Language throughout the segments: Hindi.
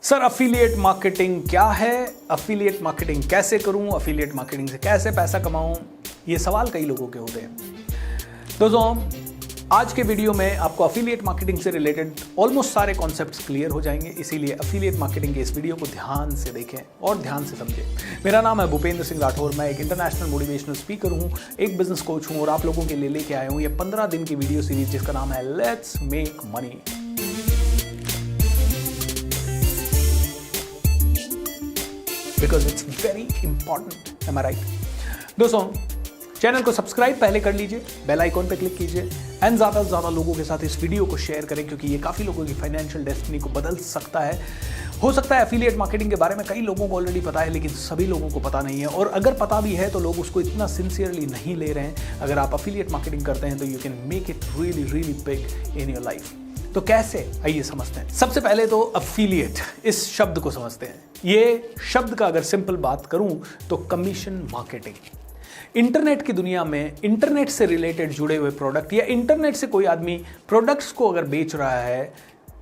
सर अफिलिएट मार्केटिंग क्या है, अफिलिएट मार्केटिंग कैसे करूं, अफिलिएट मार्केटिंग से कैसे पैसा कमाऊं, ये सवाल कई लोगों के होते हैं। दोस्तों आज के वीडियो में आपको अफिलिएट मार्केटिंग से रिलेटेड ऑलमोस्ट सारे कॉन्सेप्ट्स क्लियर हो जाएंगे, इसीलिए अफिलिएट मार्केटिंग के इस वीडियो को ध्यान से देखें और ध्यान से समझें। मेरा नाम है भूपेंद्र सिंह राठौर, मैं एक इंटरनेशनल मोटिवेशनल स्पीकर हूं, एक बिजनेस कोच हूं और आप लोगों के लिए लेके आया हूं ये 15 दिन की वीडियो सीरीज जिसका नाम है let's make money. Because it's very important, am I right? दोस्तों चैनल को सब्सक्राइब पहले कर लीजिए, बेल आइकॉन पे क्लिक कीजिए एंड ज़्यादा से ज़्यादा लोगों के साथ इस वीडियो को शेयर करें क्योंकि ये काफ़ी लोगों की फाइनेंशियल डेस्टिनी को बदल सकता है। हो सकता है एफिलिएट मार्केटिंग के बारे में कई लोगों को ऑलरेडी पता है लेकिन सभी लोगों को पता नहीं है, और अगर पता भी है तो लोग उसको इतना सिंसियरली नहीं ले रहे हैं। अगर आप एफिलिएट मार्केटिंग करते हैं तो you can make it really really big in your life. तो कैसे, आइए समझते हैं। सबसे पहले तो एफिलिएट इस शब्द को समझते हैं। ये शब्द का अगर सिंपल बात करूं तो कमीशन मार्केटिंग। इंटरनेट की दुनिया में इंटरनेट से रिलेटेड जुड़े हुए प्रोडक्ट या इंटरनेट से कोई आदमी प्रोडक्ट्स को अगर बेच रहा है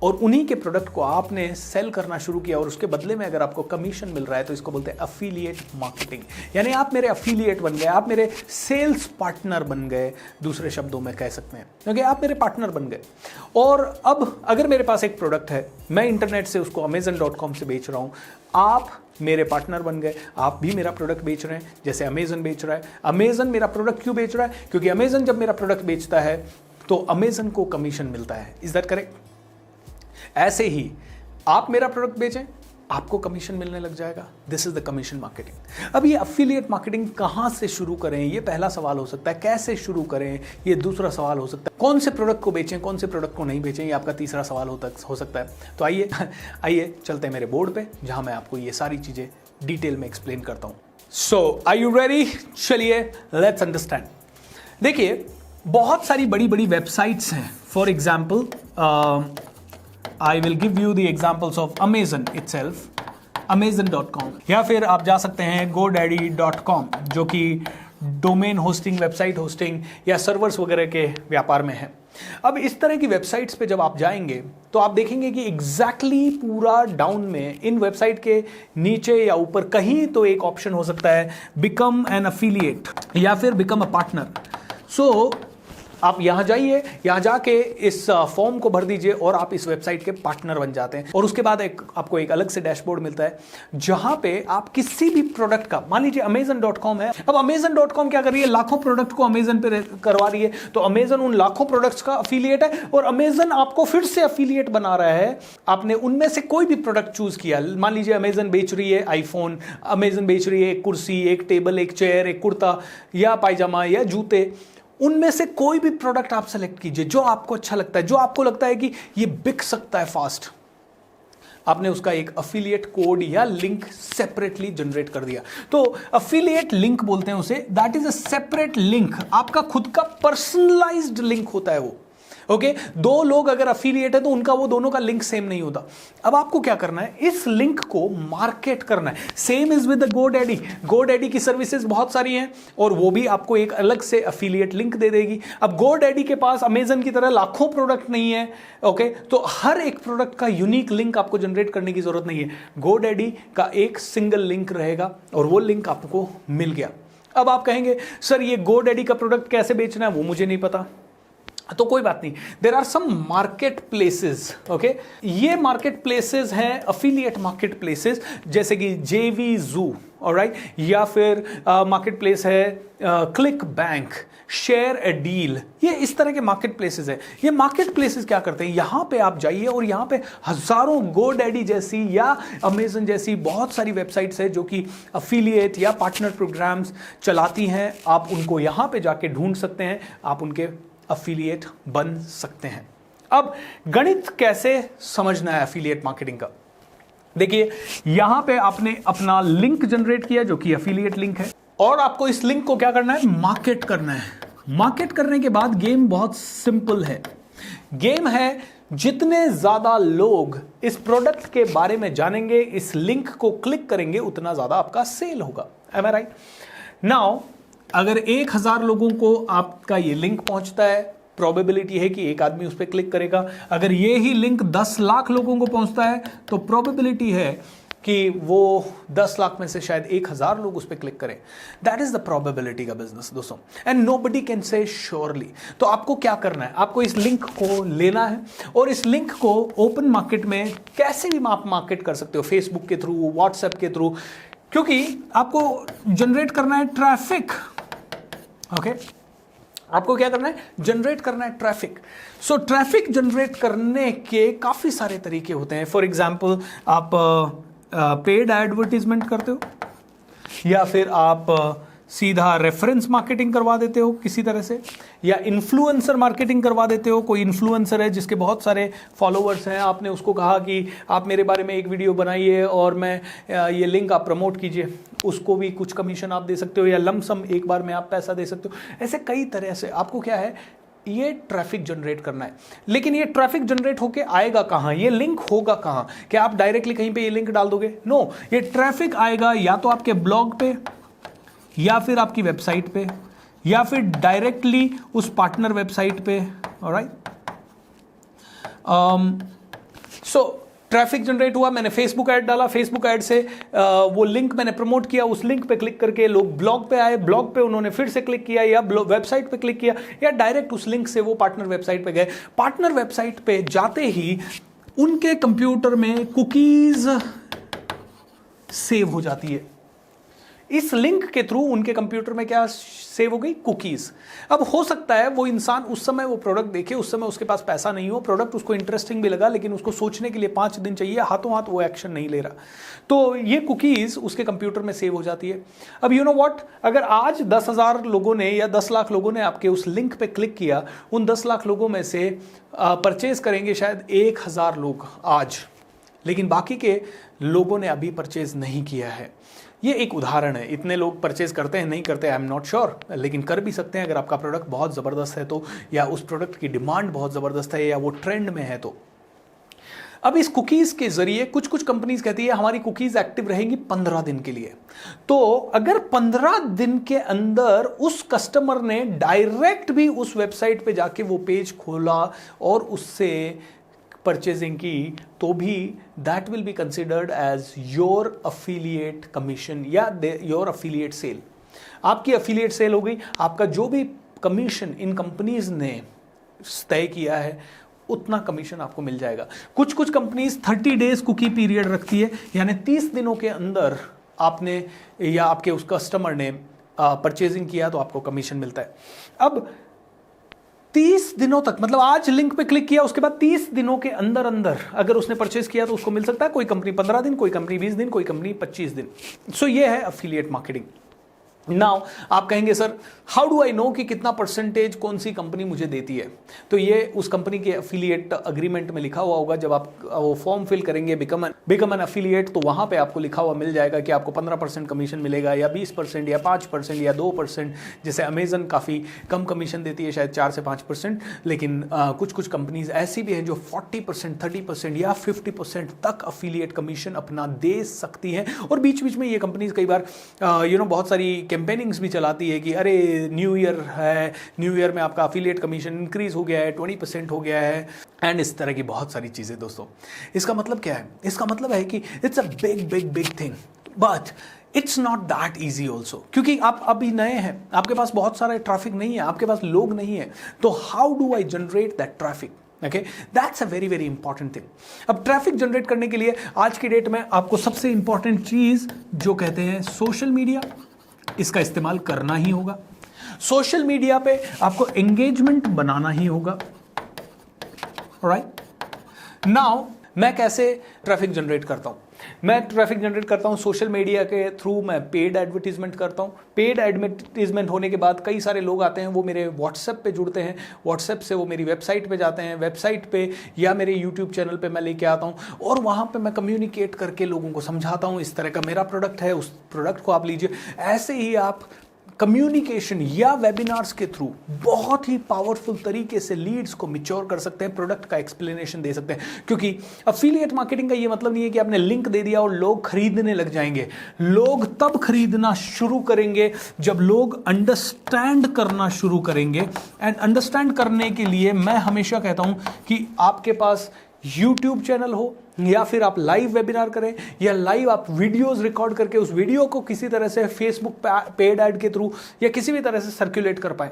और उन्हीं के प्रोडक्ट को आपने सेल करना शुरू किया और उसके बदले में अगर आपको कमीशन मिल रहा है तो इसको बोलते हैं अफिलिएट मार्केटिंग। यानी आप मेरे अफिलिएट बन गए, आप मेरे सेल्स पार्टनर बन गए, दूसरे शब्दों में कह सकते हैं, क्योंकि आप मेरे पार्टनर बन गए। और अब अगर मेरे पास एक प्रोडक्ट है, मैं इंटरनेट से उसको amazon.com से बेच रहा हूं, आप मेरे पार्टनर बन गए, आप भी मेरा प्रोडक्ट बेच रहे हैं जैसे अमेजन बेच रहा है। अमेजन मेरा प्रोडक्ट क्यों बेच रहा है? क्योंकि अमेजन जब मेरा प्रोडक्ट बेचता है तो अमेजन को कमीशन मिलता है। Is that correct? ऐसे ही आप मेरा प्रोडक्ट बेचें, आपको कमीशन मिलने लग जाएगा। This is the commission marketing. अब ये अफिलिएट मार्केटिंग कहां से शुरू करें, ये पहला सवाल हो सकता है। कैसे शुरू करें, ये दूसरा सवाल हो सकता है। कौन से प्रोडक्ट को बेचें, कौन से प्रोडक्ट को नहीं बेचें, ये आपका तीसरा सवाल हो सकता है। तो आइए चलते हैं मेरे बोर्ड पे जहां मैं आपको ये सारी चीजें डिटेल में एक्सप्लेन करता हूं। सो आर यू रेडी? चलिए लेट्स अंडरस्टैंड। देखिए बहुत सारी बड़ी बड़ी वेबसाइट्स हैं। For example I will give you the examples of Amazon itself, amazon.com, या फिर आप जा सकते हैं godaddy.com जो कि डोमेन होस्टिंग, वेबसाइट होस्टिंग या सर्वर्स वगैरह के व्यापार में है। अब इस तरह की वेबसाइट्स पे जब आप जाएंगे तो आप देखेंगे कि एग्जैक्टली पूरा डाउन में इन वेबसाइट के नीचे या ऊपर कहीं तो एक ऑप्शन हो सकता है बिकम एन अफिलिएट या फिर बिकम अ पार्टनर। सो आप यहां जाइए, यहां जाके इस फॉर्म को भर दीजिए और आप इस वेबसाइट के पार्टनर बन जाते हैं। और उसके बाद आपको एक अलग से डैशबोर्ड मिलता है जहां पे आप किसी भी प्रोडक्ट का, मान लीजिए amazon.com है। अब amazon.com क्या कर रही है? लाखों प्रोडक्ट को अमेजन पे करवा रही है, तो अमेजन उन लाखों प्रोडक्ट्स का अफिलिएट है और अमेजन आपको फिर से अफिलिएट बना रहा है। आपने उनमें से कोई भी प्रोडक्ट चूज किया, मान लीजिए अमेजन बेच रही है आईफोन, अमेजन बेच रही है एक कुर्सी, एक टेबल, एक चेयर, एक कुर्ता या पायजामा या जूते, उनमें से कोई भी प्रोडक्ट आप सेलेक्ट कीजिए जो आपको अच्छा लगता है, जो आपको लगता है कि ये बिक सकता है फास्ट। आपने उसका एक अफिलिएट कोड या लिंक सेपरेटली जनरेट कर दिया। तो अफिलिएट लिंक बोलते हैं उसे। That is a separate link, आपका खुद का पर्सनलाइज्ड लिंक होता है वो। ओके, दो लोग अगर अफिलिएट है तो उनका वो दोनों का लिंक सेम नहीं होता। अब आपको क्या करना है? इस लिंक को मार्केट करना है। Same is with GoDaddy. GoDaddy की सर्विसेज बहुत सारी हैं और वो भी आपको एक अलग से अफिलिएट लिंक दे देगी। अब गोडैडी के पास अमेजन की तरह लाखों प्रोडक्ट नहीं है, ओके, तो हर एक प्रोडक्ट का यूनिक लिंक आपको जनरेट करने की जरूरत नहीं है। गोडैडी का एक सिंगल लिंक रहेगा और वो लिंक आपको मिल गया। अब आप कहेंगे सर ये गोडैडी का प्रोडक्ट कैसे बेचना है वो मुझे नहीं पता, तो कोई बात नहीं। There are some market places, okay. ये मार्केट प्लेसेस हैं अफिलिएट मार्केट प्लेसेस, जैसे कि JVZoo, ऑलराइट, या फिर मार्केट प्लेस है ClickBank, share a deal. ये इस तरह के मार्केट प्लेसेस है। ये मार्केट प्लेसेस क्या करते हैं? यहां पे आप जाइए और यहां पे हजारों गोडैडी जैसी या अमेजन जैसी बहुत सारी वेबसाइट्स है जो कि अफिलिएट या पार्टनर प्रोग्राम्स चलाती हैं। आप उनको यहां पे जाके ढूंढ सकते हैं, आप उनके अफिलिएट बन सकते हैं। अब गणित कैसे समझना है अफिलिएट मार्केटिंग का? देखिए यहां पे आपने अपना लिंक जनरेट किया जो कि अफिलिएट लिंक है और आपको इस लिंक को क्या करना है? मार्केट करना है। मार्केट करने के बाद गेम बहुत सिंपल है। गेम है जितने ज्यादा लोग इस प्रोडक्ट के बारे में जानेंगे, इस लिंक को क्लिक करेंगे, उतना ज्यादा आपका सेल होगा। M I right? नाउ अगर 1000 लोगों को आपका ये लिंक पहुंचता है प्रोबेबिलिटी है कि एक आदमी उस पर क्लिक करेगा। अगर ये ही लिंक 10 लाख लोगों को पहुंचता है तो प्रोबेबिलिटी है कि वो 10 लाख में से शायद 1000 लोग उस पर क्लिक करें। दैट इज द प्रोबेबिलिटी का बिजनेस दोस्तों, and nobody can say surely. तो आपको क्या करना है, आपको इस लिंक को लेना है और इस लिंक को ओपन मार्केट में कैसे भी आप मार्केट कर सकते हो, फेसबुक के थ्रू, व्हाट्सएप के थ्रू, क्योंकि आपको जनरेट करना है ट्रैफिक। ओके, आपको क्या करना है, जनरेट करना है ट्रैफिक। सो ट्रैफिक जनरेट करने के काफी सारे तरीके होते हैं। फॉर एग्जाम्पल आप पेड एडवर्टीजमेंट करते हो, या फिर आप सीधा रेफरेंस मार्केटिंग करवा देते हो किसी तरह से, या इन्फ्लुएंसर मार्केटिंग करवा देते हो। कोई इन्फ्लुएंसर है जिसके बहुत सारे फॉलोअर्स हैं, आपने उसको कहा कि आप मेरे बारे में एक वीडियो बनाइए और मैं ये लिंक आप प्रमोट कीजिए, उसको भी कुछ कमीशन आप दे सकते हो, या लमसम एक बार में आप पैसा दे सकते हो। ऐसे कई तरह से आपको क्या है, ये ट्रैफिक जनरेट करना है। लेकिन ये ट्रैफिक जनरेट होके आएगा कहां, ये लिंक होगा कहां? क्या आप डायरेक्टली कहीं पे ये लिंक डाल दोगे? नो, ये ट्रैफिक आएगा या तो आपके ब्लॉग पे, या फिर आपकी वेबसाइट पे, या फिर डायरेक्टली उस पार्टनर वेबसाइट पे। ऑलराइट, सो ट्रैफिक जनरेट हुआ, मैंने फेसबुक ऐड डाला, फेसबुक ऐड से वो लिंक मैंने प्रमोट किया, उस लिंक पे क्लिक करके लोग ब्लॉग पे आए, ब्लॉग पे उन्होंने फिर से क्लिक किया, या वेबसाइट पे क्लिक किया, या डायरेक्ट उस लिंक से वो पार्टनर वेबसाइट पे गए। पार्टनर वेबसाइट पे जाते ही उनके कंप्यूटर में कुकीज सेव हो जाती है। इस लिंक के थ्रू उनके कंप्यूटर में क्या सेव हो गई, कुकीज। अब हो सकता है वो इंसान उस समय वो प्रोडक्ट देखे, उस समय उसके पास पैसा नहीं हो, प्रोडक्ट उसको इंटरेस्टिंग भी लगा, लेकिन उसको सोचने के लिए 5 दिन चाहिए, हाथों हाथ वो एक्शन नहीं ले रहा, तो ये कुकीज उसके कंप्यूटर में सेव हो जाती है। अब यू नो व्हाट, अगर आज 10,000 लोगों ने या 10 लाख लोगों ने आपके उस लिंक पे क्लिक किया, उन 10 लाख लोगों में से परचेज करेंगे शायद 1000 लोग आज, लेकिन बाकी के लोगों ने अभी परचेज नहीं किया है। ये एक उदाहरण है। इतने लोग परचेज करते हैं नहीं करते, आई एम नॉट श्योर, लेकिन कर भी सकते हैं अगर आपका प्रोडक्ट बहुत ज़बरदस्त है तो, या उस प्रोडक्ट की डिमांड बहुत ज़बरदस्त है, या वो ट्रेंड में है तो। अब इस कुकीज़ के ज़रिए कुछ कंपनीज कहती है हमारी कुकीज़ एक्टिव रहेंगी 15 दिन के लिए। तो अगर 15 दिन के अंदर उस कस्टमर ने डायरेक्ट भी उस वेबसाइट पे जाके वो पेज खोला और उससे परचेजिंग की, तो भी that will be considered as your affiliate commission या योर अफिलिएट सेल। आपकी अफिलिएट सेल हो गई, आपका जो भी कमीशन इन कंपनीज ने तय किया है उतना कमीशन आपको मिल जाएगा। कुछ कंपनीज 30 डेज कुकी पीरियड रखती है, यानी 30 दिनों के अंदर आपने या आपके उस कस्टमर ने परचेजिंग किया तो आपको कमीशन मिलता है। अब 30 दिनों तक, मतलब आज लिंक पे क्लिक किया, उसके बाद 30 दिनों के अंदर अगर उसने परचेज किया तो उसको मिल सकता है। कोई कंपनी 15 दिन, कोई कंपनी 20 दिन, कोई कंपनी 25 दिन। सो ये है अफिलिएट मार्केटिंग। नाउ आप कहेंगे sir how do I know कि कितना परसेंटेज कौन सी कंपनी मुझे देती है? तो ये उस कंपनी के अफिलिएट अग्रीमेंट में लिखा हुआ होगा। जब आप वो फॉर्म फिल करेंगे बिकम एन अफिलिएट, तो वहां पे आपको लिखा हुआ मिल जाएगा कि आपको 15% कमीशन मिलेगा, या 20%, या 5%, या 2%। जैसे अमेजन काफ़ी कम कमीशन देती है, शायद 4 से 5%, लेकिन कुछ कंपनीज ऐसी भी हैं जो 40%, 30% या 50% तक अफिलिएट कमीशन अपना दे सकती हैं। और बीच बीच में ये कंपनीज कई बार बहुत सारी कैंपेनिंग्स भी चलाती है कि अरे न्यू ईयर है, न्यू ईयर में आपका अफिलिएट कमीशन इंक्रीज हो गया है, 20% हो गया है, एंड इस तरह की बहुत सारी चीज़ें। दोस्तों इसका मतलब क्या है? इसका मतलब है कि it's a big thing, but it's not that easy also, क्योंकि आप अभी नए हैं, आपके पास बहुत सारा ट्रैफिक नहीं है, आपके पास लोग नहीं है, तो how do I generate that traffic? Okay, that's a very important thing. अब ट्रैफिक जनरेट करने के लिए आज की डेट में आपको सबसे इंपॉर्टेंट चीज़ जो कहते हैं सोशल मीडिया, इसका इस्तेमाल करना ही होगा। सोशल मीडिया पे आपको एंगेजमेंट बनाना ही होगा। ऑलराइट, नाउ मैं कैसे ट्रैफिक जनरेट करता हूं? मैं ट्रैफिक जनरेट करता हूं सोशल मीडिया के थ्रू। मैं पेड एडवर्टीजमेंट करता हूं। पेड एडवर्टीजमेंट होने के बाद कई सारे लोग आते हैं, वो मेरे व्हाट्सएप पे जुड़ते हैं, व्हाट्सएप से वो मेरी वेबसाइट पे जाते हैं, वेबसाइट पे या मेरे यूट्यूब चैनल पे मैं लेके आता हूं, और वहां पे मैं कम्युनिकेट करके लोगों को समझाता हूं इस तरह का मेरा प्रोडक्ट है, उस प्रोडक्ट को आप लीजिए। ऐसे ही आप कम्युनिकेशन या वेबिनार्स के थ्रू बहुत ही पावरफुल तरीके से लीड्स को मैच्योर कर सकते हैं, प्रोडक्ट का एक्सप्लेनेशन दे सकते हैं। क्योंकि अफिलिएट मार्केटिंग का ये मतलब नहीं है कि आपने लिंक दे दिया और लोग खरीदने लग जाएंगे। लोग तब खरीदना शुरू करेंगे जब लोग अंडरस्टैंड करना शुरू करेंगे। एंड अंडरस्टैंड करने के लिए मैं हमेशा कहता हूं कि आपके पास YouTube चैनल हो, या फिर आप लाइव वेबिनार करें, या लाइव आप वीडियोस रिकॉर्ड करके उस वीडियो को किसी तरह से फेसबुक पेड ऐड के थ्रू या किसी भी तरह से सर्कुलेट कर पाए।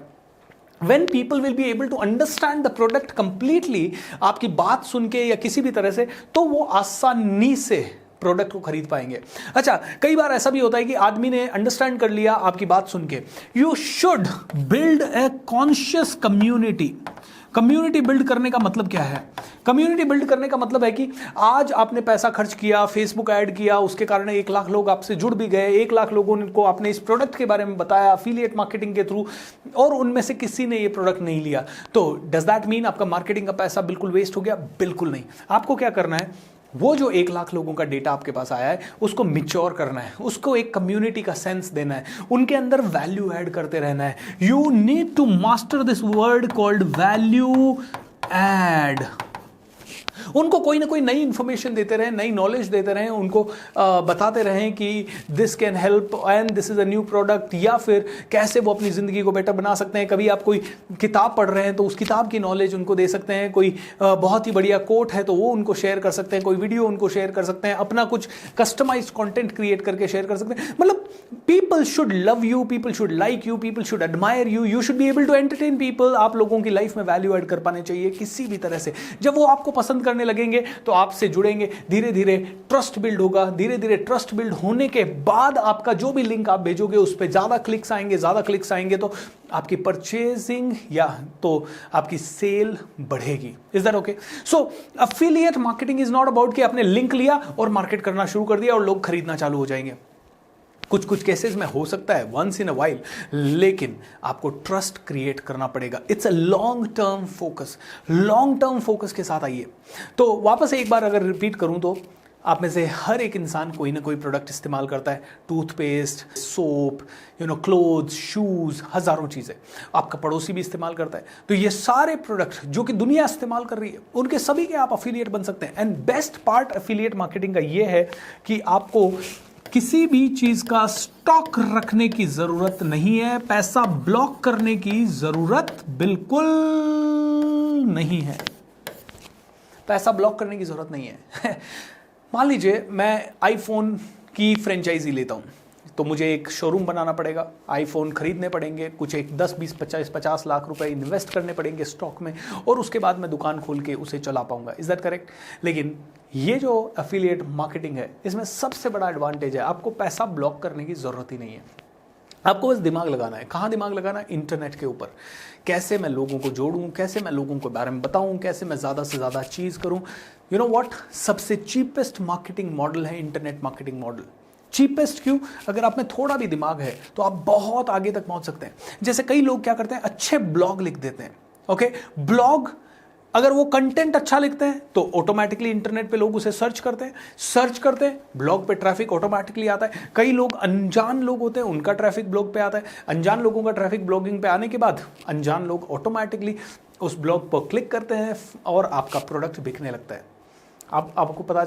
When people will be able to understand the product completely, आपकी बात सुन के या किसी भी तरह से, तो वो आसानी से प्रोडक्ट को खरीद पाएंगे। अच्छा, कई बार ऐसा भी होता है कि आदमी ने अंडरस्टैंड कर लिया आपकी बात सुन के। You should build a conscious community. Community build करने का मतलब क्या है? कम्युनिटी बिल्ड करने का मतलब है कि आज आपने पैसा खर्च किया, फेसबुक ऐड किया, उसके कारण 1 लाख लोग आपसे जुड़ भी गए, 1 लाख लोगों को आपने इस प्रोडक्ट के बारे में बताया अफिलिएट मार्केटिंग के थ्रू, और उनमें से किसी ने ये प्रोडक्ट नहीं लिया। तो डज दैट मीन आपका मार्केटिंग का पैसा बिल्कुल वेस्ट हो गया? बिल्कुल नहीं। आपको क्या करना है, वो जो 1 लाख लोगों का डेटा आपके पास आया है उसको मैच्योर करना है, उसको एक कम्युनिटी का सेंस देना है, उनके अंदर वैल्यू ऐड करते रहना है। You need to master this word called value add. उनको कोई ना कोई नई इंफॉर्मेशन देते रहें, नई नॉलेज देते रहें, उनको बताते रहें कि this can help and this is a new product, या फिर कैसे वो अपनी ज़िंदगी को बेटर बना सकते हैं। कभी आप कोई किताब पढ़ रहे हैं तो उस किताब की नॉलेज उनको दे सकते हैं, कोई बहुत ही बढ़िया कोट है तो वो उनको शेयर कर सकते हैं, कोई वीडियो उनको शेयर कर सकते हैं, अपना कुछ कस्टमाइज्ड कंटेंट क्रिएट करके शेयर कर सकते हैं। मतलब people should love you, people should like you, people should admire you, you should be able to entertain people. आप लोगों की लाइफ में वैल्यू ऐड कर पाने चाहिए किसी भी तरह से। जब वो आपको पसंद करने लगेंगे तो आपसे जुड़ेंगे, धीरे धीरे ट्रस्ट बिल्ड होगा। धीरे धीरे ट्रस्ट बिल्ड होने के बाद आपका जो भी लिंक आप भेजोगे उस पर ज्यादा क्लिक्स आएंगे, ज्यादा क्लिक्स आएंगे तो आपकी परचेजिंग या तो आपकी सेल बढ़ेगी। Is that okay? So affiliate marketing is not about कि आपने लिंक लिया और मार्केट करना शुरू कर दिया और लोग खरीदना चालू हो जाएंगे। कुछ केसेस में हो सकता है वंस इन अ वाइल, लेकिन आपको ट्रस्ट क्रिएट करना पड़ेगा। It's a long term focus. Long term focus के साथ आइए। तो वापस एक बार अगर रिपीट करूं तो आप में से हर एक इंसान कोई ना कोई प्रोडक्ट इस्तेमाल करता है। टूथपेस्ट, सोप, क्लोथ्स, शूज, हजारों चीज़ें। आपका पड़ोसी भी इस्तेमाल करता है। तो ये सारे प्रोडक्ट जो कि दुनिया इस्तेमाल कर रही है, उनके सभी के आप अफिलिएट बन सकते हैं। And best part affiliate marketing का ये है कि आपको किसी भी चीज का स्टॉक रखने की जरूरत नहीं है, पैसा ब्लॉक करने की जरूरत बिल्कुल नहीं है। पैसा ब्लॉक करने की जरूरत नहीं है। मान लीजिए मैं आईफोन की फ्रेंचाइजी लेता हूं, तो मुझे एक शोरूम बनाना पड़ेगा, आईफोन खरीदने पड़ेंगे, कुछ एक 10, 20, 50 लाख रुपए इन्वेस्ट करने पड़ेंगे स्टॉक में, और उसके बाद मैं दुकान खोल के उसे चला पाऊंगा। Is that correct? लेकिन ये जो एफिलिएट मार्केटिंग है, इसमें सबसे बड़ा एडवांटेज है, आपको पैसा ब्लॉक करने की जरूरत ही नहीं है। आपको बस दिमाग लगाना है। कहाँ दिमाग लगाना है? इंटरनेट के ऊपर। कैसे मैं लोगों को जोड़ूं, कैसे मैं लोगों के बारे में बताऊं, कैसे मैं ज़्यादा से ज़्यादा चीज़ करूं। यू नो व्हाट, सबसे चीपेस्ट मार्केटिंग मॉडल है इंटरनेट मार्केटिंग मॉडल। चीपेस्ट क्यों? अगर आप में थोड़ा भी दिमाग है तो आप बहुत आगे तक पहुंच सकते हैं। जैसे कई लोग क्या करते हैं, अच्छे ब्लॉग लिख देते हैं। ओके, ब्लॉग अगर वो कंटेंट अच्छा लिखते हैं तो ऑटोमेटिकली इंटरनेट पे लोग उसे सर्च करते हैं, ब्लॉग पे ट्रैफिक ऑटोमेटिकली आता है। कई लोग अनजान लोग होते हैं, उनका ट्रैफिक ब्लॉग पे आता है। अनजान लोगों का ट्रैफिक ब्लॉगिंग पे आने के बाद अनजान लोग ऑटोमेटिकली उस ब्लॉग पर क्लिक करते हैं और आपका प्रोडक्ट बिकने लगता है। अब आपको पता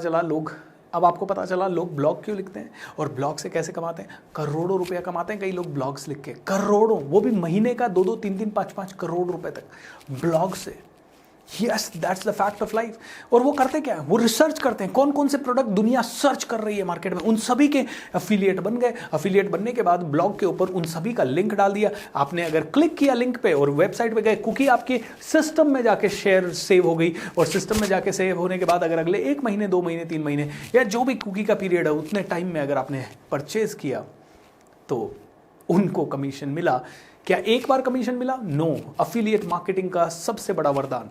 चला लोग ब्लॉग क्यों लिखते हैं और ब्लॉग से कैसे कमाते हैं। करोड़ों रुपया कमाते हैं कई लोग ब्लॉग्स लिख के, करोड़ों, वो भी महीने का 2-2, 3-3, 5-5 करोड़ रुपए तक ब्लॉग से। Yes, that's the fact of life. और वो करते क्या है, वो रिसर्च करते हैं कौन कौन से प्रोडक्ट दुनिया सर्च कर रही है मार्केट में, उन सभी के एफिलिएट बन गए। एफिलिएट बनने के बाद ब्लॉग के ऊपर उन सभी का लिंक डाल दिया। आपने अगर क्लिक किया लिंक पे और वेबसाइट पे गए, कुकी आपके सिस्टम में जाके सेव हो गई, और सिस्टम में जाके सेव होने के बाद अगर अगले 1 महीने, 2 महीने, 3 महीने या जो भी कुकी का पीरियड है, उतने टाइम में अगर आपने परचेज किया तो उनको कमीशन मिला। क्या एक बार कमीशन मिला? नो। एफिलिएट मार्केटिंग का सबसे बड़ा वरदान,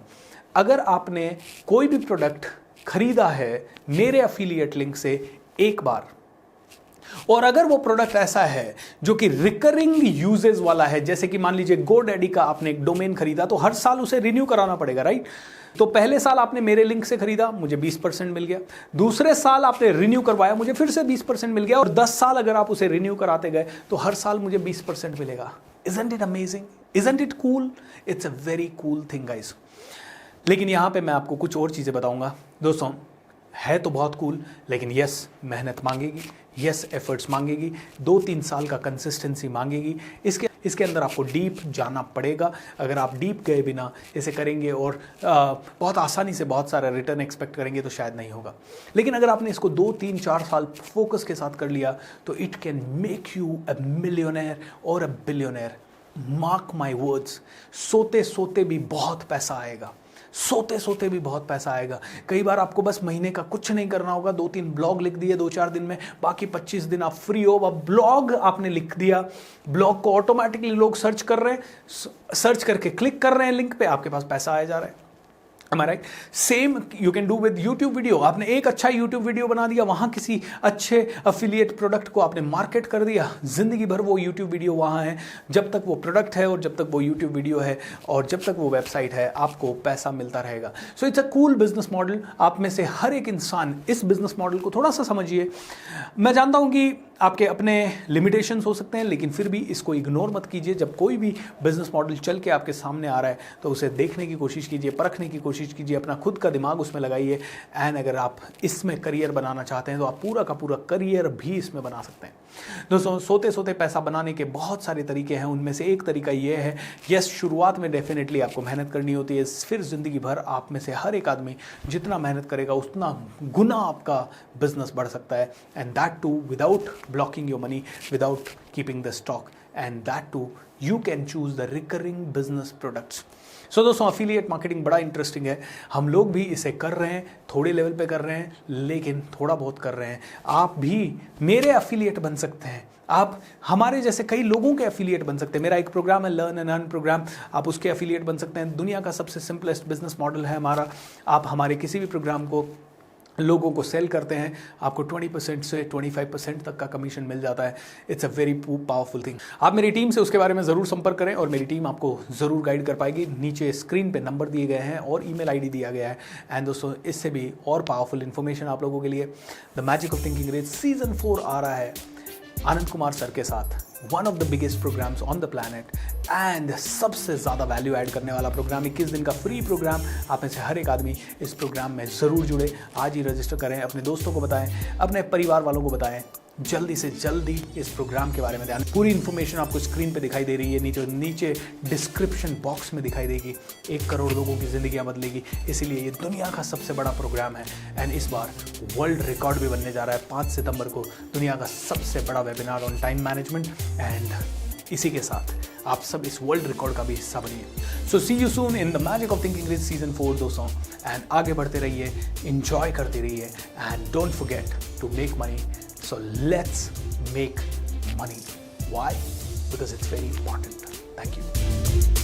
अगर आपने कोई भी प्रोडक्ट खरीदा है मेरे एफिलिएट लिंक से एक बार, और अगर वो प्रोडक्ट ऐसा है जो कि रिकरिंग यूजेस वाला है, जैसे कि मान लीजिए GoDaddy का आपने एक डोमेन खरीदा तो हर साल उसे रिन्यू कराना पड़ेगा, राइट? तो पहले साल आपने मेरे लिंक से खरीदा, मुझे 20% मिल गया। दूसरे साल आपने रिन्यू करवाया, मुझे फिर से 20% मिल गया। और 10 साल अगर आप उसे रिन्यू कराते गए तो हर साल मुझे 20% मिलेगा। Isn't it amazing? Isn't it cool? It's a very cool thing, guys. लेकिन यहाँ पे मैं आपको कुछ और चीज़ें बताऊंगा। दोस्तों, है तो बहुत कूल, लेकिन यस मेहनत मांगेगी, यस एफर्ट्स मांगेगी, 2-3 साल का कंसिस्टेंसी मांगेगी। इसके अंदर आपको डीप जाना पड़ेगा। अगर आप डीप गए बिना इसे करेंगे और बहुत आसानी से बहुत सारा रिटर्न एक्सपेक्ट करेंगे तो शायद नहीं होगा। लेकिन अगर आपने इसको 2-3-4 साल फोकस के साथ कर लिया तो it can make you a millionaire और अ बिलियनेयर। मार्क माई वर्ड्स, सोते सोते भी बहुत पैसा आएगा, सोते सोते भी बहुत पैसा आएगा। कई बार आपको बस महीने का कुछ नहीं करना होगा, 2-3 ब्लॉग लिख दिए 2-4 दिन में, बाकी 25 दिन आप फ्री हो। अब ब्लॉग आपने लिख दिया, ब्लॉग को ऑटोमेटिकली लोग सर्च कर रहे हैं, सर्च करके क्लिक कर रहे हैं लिंक पे, आपके पास पैसा आया जा रहा है। Am I right? Same you can do with YouTube video. आपने एक अच्छा यूट्यूब वीडियो बना दिया, वहां किसी अच्छे अफिलिएट प्रोडक्ट को आपने मार्केट कर दिया, जिंदगी भर वो यूट्यूब वीडियो वहां है। जब तक वो प्रोडक्ट है और जब तक वो यूट्यूब वीडियो है और जब तक वो वेबसाइट है, आपको पैसा मिलता रहेगा। So it's a cool business model. आप में से हर एक इंसान इस बिजनेस मॉडल को थोड़ा सा समझिए। मैं जानता हूं कि आपके अपने लिमिटेशंस हो सकते हैं, लेकिन फिर भी इसको इग्नोर मत कीजिए। जब कोई भी बिजनेस मॉडल चल के आपके सामने आ रहा है तो उसे देखने की कोशिश कीजिए, परखने की कोशिश कीजिए, अपना खुद का दिमाग उसमें लगाइए। एंड अगर आप इसमें करियर बनाना चाहते हैं तो आप पूरा का पूरा करियर भी इसमें बना सकते हैं। दोस्तों, सोते सोते पैसा बनाने के बहुत सारे तरीके हैं। उनमें से एक तरीका ये है, यस शुरुआत में डेफिनेटली आपको मेहनत करनी होती है, फिर जिंदगी भर आप में से हर एक आदमी जितना मेहनत करेगा उतना गुना आपका बिजनेस बढ़ सकता है। And that too without blocking your money, without keeping the stock, and that too you can choose the recurring business products. सो दोस्तों, अफिलिएट मार्केटिंग बड़ा इंटरेस्टिंग है। हम लोग भी इसे कर रहे हैं, थोड़े लेवल पे कर रहे हैं, लेकिन थोड़ा बहुत कर रहे हैं। आप भी मेरे अफिलिएट बन सकते हैं, आप हमारे जैसे कई लोगों के अफिलिएट बन सकते हैं। मेरा एक प्रोग्राम है लर्न एंड अर्न प्रोग्राम, आप उसके अफिलिएट बन सकते हैं। दुनिया का सबसे सिंपलेस्ट बिजनेस मॉडल है हमारा। आप हमारे किसी भी प्रोग्राम को लोगों को सेल करते हैं, आपको 20% से 25% तक का कमीशन मिल जाता है। It's a very powerful thing. आप मेरी टीम से उसके बारे में ज़रूर संपर्क करें और मेरी टीम आपको ज़रूर गाइड कर पाएगी। नीचे स्क्रीन पे नंबर दिए गए हैं और ईमेल आईडी दिया गया है। एंड दोस्तों, इससे भी और पावरफुल इन्फॉर्मेशन आप लोगों के लिए, the magic of thinking rich season 4 आ रहा है आनंद कुमार सर के साथ। One of the biggest programmes on the planet and सबसे ज़्यादा वैल्यू ऐड करने वाला प्रोग्राम, 21 दिन का फ्री प्रोग्राम। आप में से हर एक आदमी इस प्रोग्राम में ज़रूर जुड़े। आज ही रजिस्टर करें, अपने दोस्तों को बताएं, अपने परिवार वालों को बताएं। जल्दी से जल्दी इस प्रोग्राम के बारे में ध्यान। पूरी इन्फॉर्मेशन आपको स्क्रीन पे दिखाई दे रही है, नीचे डिस्क्रिप्शन बॉक्स में दिखाई देगी। 1 करोड़ लोगों की ज़िंदगियाँ बदलेगी। इसीलिए ये दुनिया का सबसे बड़ा प्रोग्राम है। एंड इस बार वर्ल्ड रिकॉर्ड भी बनने जा रहा है। 5 सितंबर को दुनिया का सबसे बड़ा webinar on time management. And इसी के साथ आप सब इस वर्ल्ड रिकॉर्ड का भी हिस्सा बनिए। So see you soon in the magic of thinking rich season 4 दोस्तों। एंड आगे बढ़ते रहिए, इंजॉय करते रहिए, and don't forget to make money. So let's make money. Why? Because it's very important. Thank you.